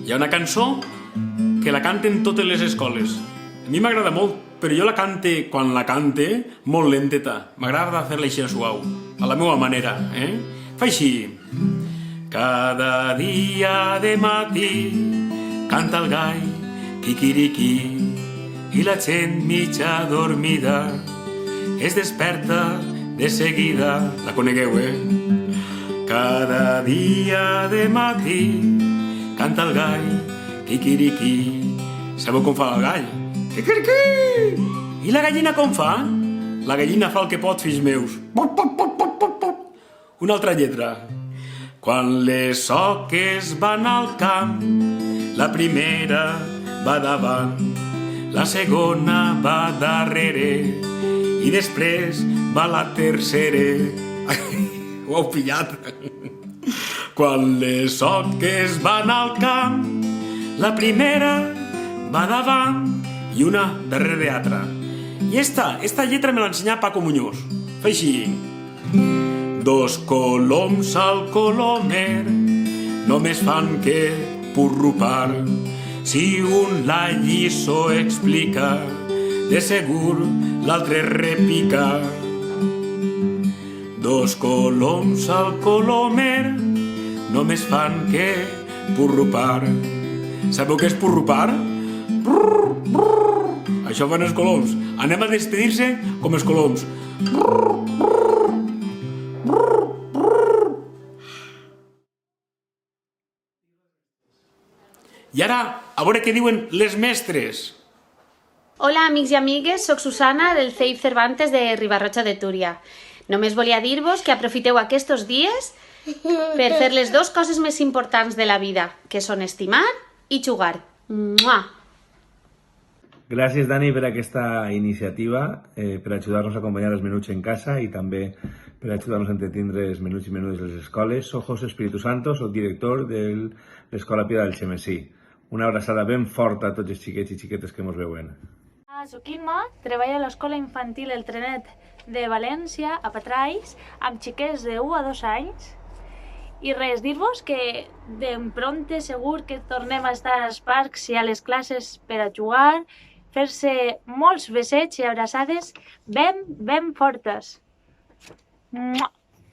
Hi ha una cançó que la canten totes les escoles. A mi m'agrada molt, però jo la cante, quan la cante, molt lenteta. M'agrada fer-la així suau, a la meva manera, Fa així. Cada dia de matí canta el gall, quiquiriquí, i la gent mitja dormida es desperta de seguida. La conegueu, Cada dia de matí canta el gall, quiquiriquí. Sabeu com fa el gall? Quiquiriquí! I la gallina com fa? La gallina fa el que pot, fills meus. Pot, pot, pot, pot, pot, pot. Una altra lletra. Quan les soques van al camp, la primera va davant, la segona va darrere i després va la tercera. Ho heu pillat? Quan les soques van al camp, la primera va davant i una darrere d'altra. I esta lletra me l'ha ensenyat Paco Muñoz. Fa així. Dos coloms al colomer només fan que purrupar. Si un la lliçó explica, de segur l'altre repica. Dos coloms al colomer només fan que purrupar. Sabeu què és purrupar? Brrr, brrr. Això fan els coloms. Anem a despedir-se com els coloms. Brrr, brrr, brrr, brrr. I ara, a veure què diuen les mestres. Hola, amics i amigues, soc Susana del CEIP Cervantes de Riba-roja de Túria. Només volia dir-vos que aprofiteu aquests dies per fer les dues coses més importants de la vida, que són estimar i jugar. Mua! Gràcies, Dani, per aquesta iniciativa, per ajudar-nos a acompanyar els menuts en casa i també per ajudar-nos a entretindre els menuts i menudes de les escoles. Soc José Espíritu Santo, soc director de l'Escola Piedra del Xemesí. Una abraçada ben forta a tots els xiquets i xiquetes que ens veuen. Soc Imma, treballo a l'Escola Infantil El Trenet de València, a Patraix, amb xiquets de 1 a 2 anys. I res, dir-vos que d'empronte segur que tornem a estar als parcs i a les classes per a jugar, fer-se molts besets i abraçades ben fortes. Mua!